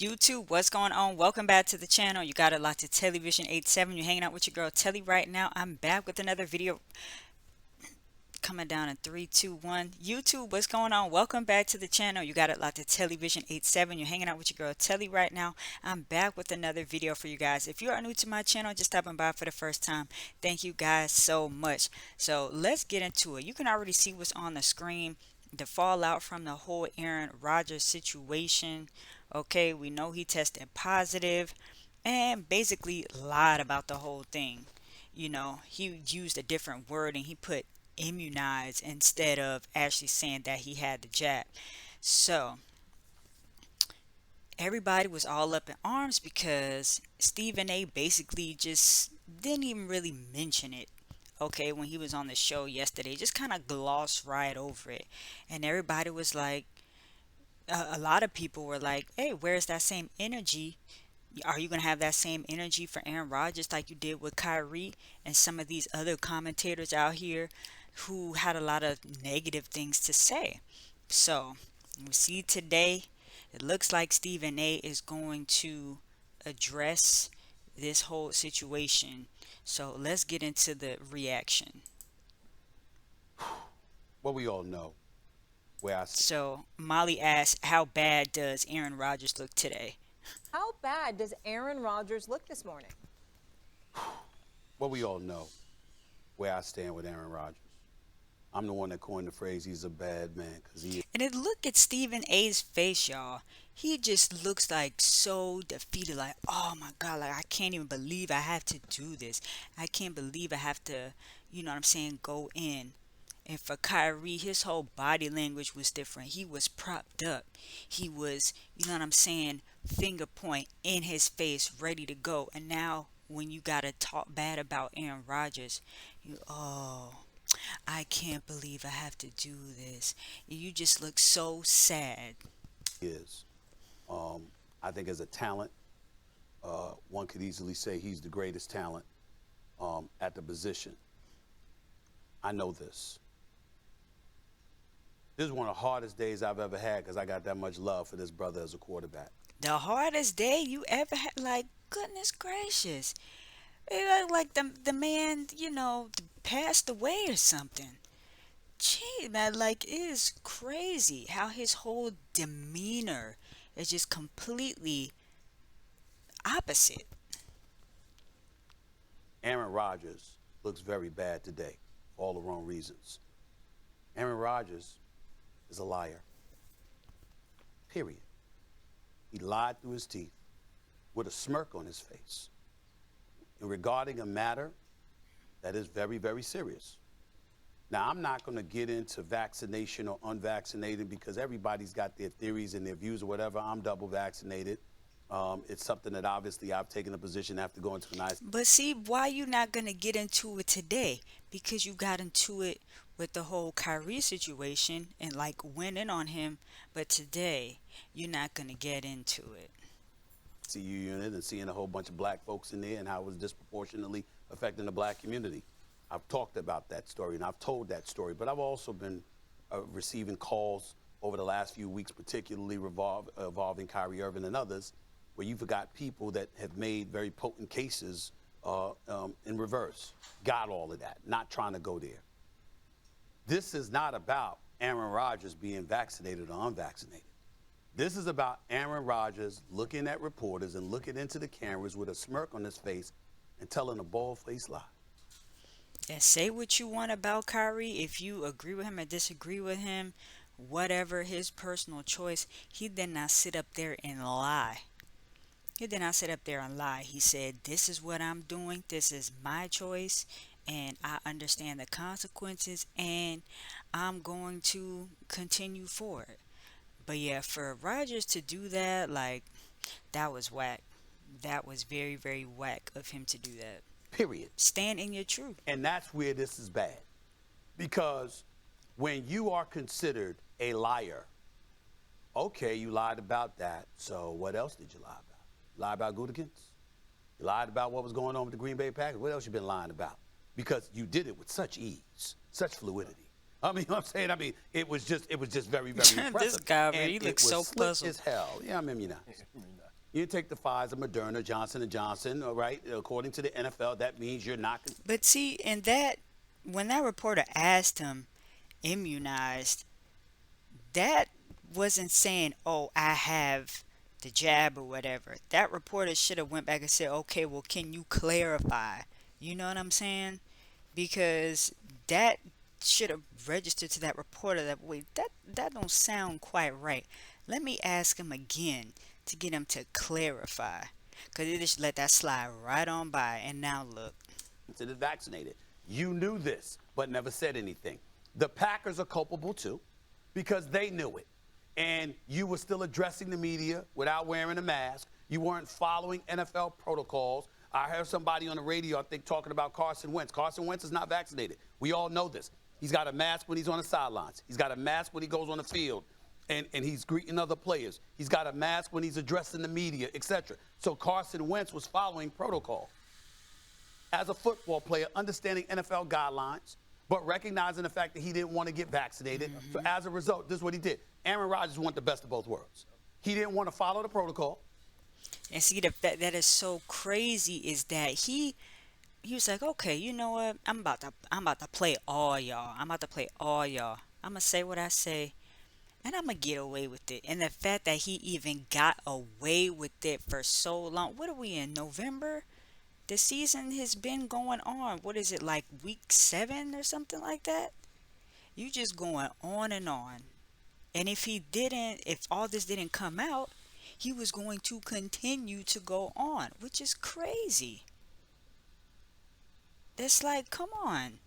YouTube, what's going on? Welcome back to the channel. You got it locked to TelliVision 87. You're hanging out with your girl Telly right now. I'm back with another video coming down in 3, 2, 1. YouTube, what's going on? Welcome back to the channel. You got it locked to TelliVision 87. You're hanging out with your girl Telly right now. I'm back with another video for you guys. If you are new to my channel, just stopping by for the first time, thank you guys so much. So let's get into it. You can already see what's on the screen. The fallout from the whole Aaron Rodgers situation. Okay, we know he tested positive and basically lied about the whole thing. He used a different word and he put immunized instead of actually saying that he had the jab. So everybody was all up in arms because Stephen A basically just didn't even really mention it. Okay, when he was on the show yesterday, just kind of glossed right over it. And everybody was like, a lot of people were like, hey, where's that same energy? Are you going to have that same energy for Aaron Rodgers like you did with Kyrie and some of these other commentators out here who had a lot of negative things to say? So, we see today, it looks like Stephen A is going to address this whole situation. So, let's get into the reaction. Well, we all know where I stand. So, Molly asked, how bad does Aaron Rodgers look today? How bad does Aaron Rodgers look this morning? Well, we all know where I stand with Aaron Rodgers. I'm the one that coined the phrase "he's a bad man" because he is. And then look at Stephen A's face, y'all. He just looks like so defeated, like, oh my God, like I can't even believe I have to do this. I can't believe I have to, you know what I'm saying, go in. And for Kyrie, his whole body language was different. He was propped up. He was, you know what I'm saying, finger point in his face, ready to go. And now when you gotta talk bad about Aaron Rodgers, oh, I can't believe I have to do this. You just look so sad. is. Um, I think as a talent, one could easily say he's the greatest talent at the position. I know this. This is one of the hardest days I've ever had because I got that much love for this brother as a quarterback. The hardest day you ever had, like, goodness gracious. It looked like the man, passed away or something. Gee, man, like, it is crazy how his whole demeanor is just completely opposite. Aaron Rodgers looks very bad today for all the wrong reasons. Aaron Rodgers is a liar. Period. He lied through his teeth with a smirk on his face and regarding a matter that is very, very serious. Now, I'm not going to get into vaccination or unvaccinated because everybody's got their theories and their views or whatever. I'm double vaccinated. It's something that obviously I've taken a position after going to an IC. But see, why you not gonna get into it today? Because you got into it with the whole Kyrie situation and like went in on him. But today, you're not gonna get into it. unit and seeing a whole bunch of black folks in there and how it was disproportionately affecting the black community. I've talked about that story and I've told that story, but I've also been receiving calls over the last few weeks, particularly involving Kyrie Irving and others, where you've got people that have made very potent cases in reverse. Got all of that, not trying to go there. This is not about Aaron Rodgers being vaccinated or unvaccinated. This is about Aaron Rodgers looking at reporters and looking into the cameras with a smirk on his face and telling a bald-faced lie. And say what you want about Kyrie. If you agree with him or disagree with him, whatever his personal choice, he did not sit up there and lie. He did not sit up there and lie. He said, this is what I'm doing. This is my choice. And I understand the consequences. And I'm going to continue forward. But yeah, for Rodgers to do that, like, that was whack. That was very, very whack of him to do that. Period. Stand in your truth. And that's where this is bad. Because when you are considered a liar, okay, you lied about that. So what else did you lie about? You lied about Gutekunst? You lied about what was going on with the Green Bay Packers? What else you been lying about? Because you did it with such ease, such fluidity. I mean, you know what I'm saying? I mean, it was just very, very impressive. This guy, man, and he it looks was so slick puzzled. as hell. Yeah, I remember you now. You take the Pfizer, Moderna, Johnson & Johnson, all right? According to the NFL, that means you're not. But see, and that when that reporter asked him, immunized, that wasn't saying, "Oh, I have the jab or whatever." That reporter should have went back and said, "Okay, well, can you clarify?" You know what I'm saying? Because that should have registered to that reporter that, wait, that don't sound quite right. Let me ask him again to get him to clarify. Because they just let that slide right on by. And now look. Considered vaccinated. You knew this, but never said anything. The Packers are culpable too, because they knew it. And you were still addressing the media without wearing a mask. You weren't following NFL protocols. I heard somebody on the radio, I think, talking about Carson Wentz. Carson Wentz is not vaccinated. We all know this. He's got a mask when he's on the sidelines. He's got a mask when he goes on the field and he's greeting other players. He's got a mask when he's addressing the media, etc. So Carson Wentz was following protocol. As a football player, understanding NFL guidelines, but recognizing the fact that he didn't want to get vaccinated. So as a result, this is what he did. Aaron Rodgers wanted the best of both worlds. He didn't want to follow the protocol. And see, that is so crazy is that he was like, okay, you know what? I'm about to play all y'all. I'm about to play all y'all. I'm gonna say what I say, and I'm gonna get away with it. And the fact that he even got away with it for so long. What are we in, November? The season has been going on. What is it, like week 7 or something like that? You just going on and on. And if all this didn't come out, he was going to continue to go on, which is crazy. It's like, come on.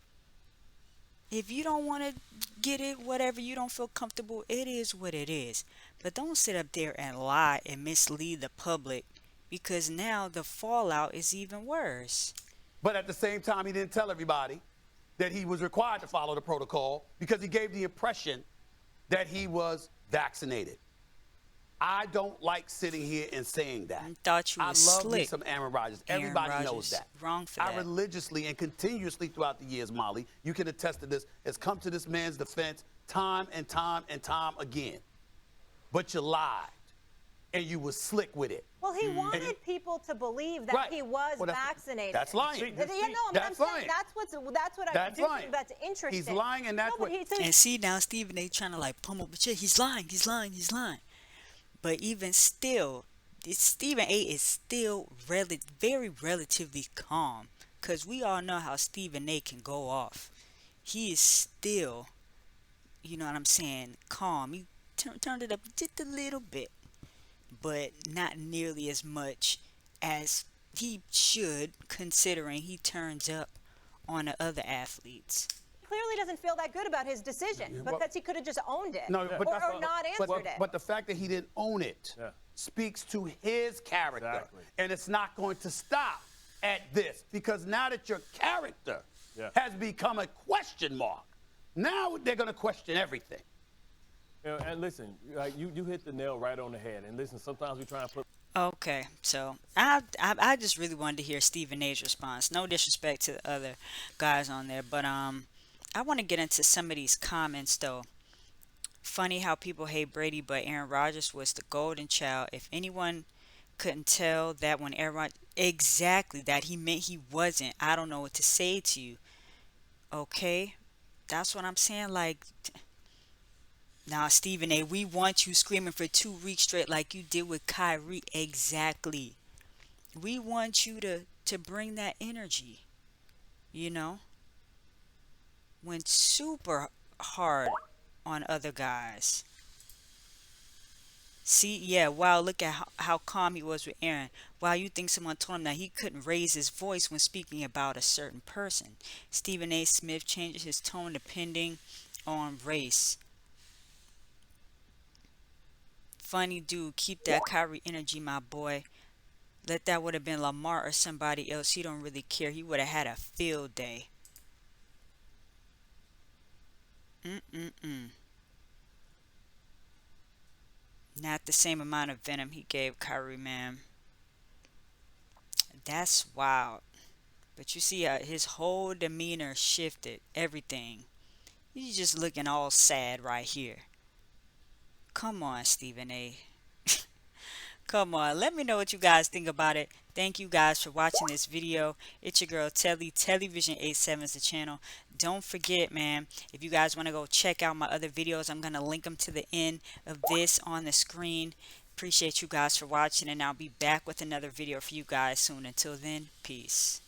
If you don't want to get it, whatever, you don't feel comfortable, it is what it is. But don't sit up there and lie and mislead the public, because now the fallout is even worse. But at the same time, he didn't tell everybody that he was required to follow the protocol because he gave the impression that he was vaccinated. I don't like sitting here and saying that. I thought you I was love me slick. some Aaron Rodgers. Aaron Everybody knows Rodgers, that. wrong for I that. religiously and continuously throughout the years, Molly, you can attest to this, has come to this man's defense time and time and time again. But you lied, and you were slick with it. Well, he wanted people to believe that Right. he was Well, that's- That's lying. Yeah, no, That's I'm lying. saying that's what I That's do lying. think that's interesting. He's lying, and that's No, but what. so And see, now Stephen A trying to like pummel, but shit, he's lying, he's lying, he's lying. But even still, Stephen A is still very relatively calm, because we all know how Stephen A can go off. He is still, you know what I'm saying, calm. He turned it up just a little bit, but not nearly as much as he should, considering he turns up on the other athletes. clearly doesn't feel that good about his decision, but well- that he could have just owned it No, but or not answered it. But the fact that he didn't own it speaks to his character. Exactly. And it's not going to stop at this, because now that your character has become a question mark, now they're going to question everything. You know, and listen, like you hit the nail right on the head. And listen, sometimes we try and put. Okay, so I just really wanted to hear Stephen A's response. No disrespect to the other guys on there, but I want to get into some of these comments though. Funny how people hate Brady, but Aaron Rodgers was the golden child. If anyone couldn't tell that when Aaron Rodgers, exactly that he meant he wasn't, I don't know what to say to you. Okay, that's what I'm saying. Like, now, Stephen A, we want you screaming for 2 weeks straight like you did with Kyrie. Exactly. We want you to bring that energy. You know? Went super hard on other guys. See, yeah, wow, look at how calm he was with Aaron. Wow, you think someone told him that he couldn't raise his voice when speaking about a certain person. Stephen A. Smith changes his tone depending on race. Funny dude, keep that Kyrie energy, my boy. That would have been Lamar or somebody else. He don't really care. He would have had a field day. Not the same amount of venom he gave Kyrie, man. That's wild. But you see his whole demeanor shifted. Everything. He's just looking all sad right here. Come on, Stephen A. Come on, let me know what you guys think about it. Thank you guys for watching this video. It's your girl Telly. TelliVision 87 is the channel. Don't forget, man, if you guys want to go check out my other videos, I'm going to link them to the end of this on the screen. Appreciate you guys for watching, and I'll be back with another video for you guys soon. Until then, peace.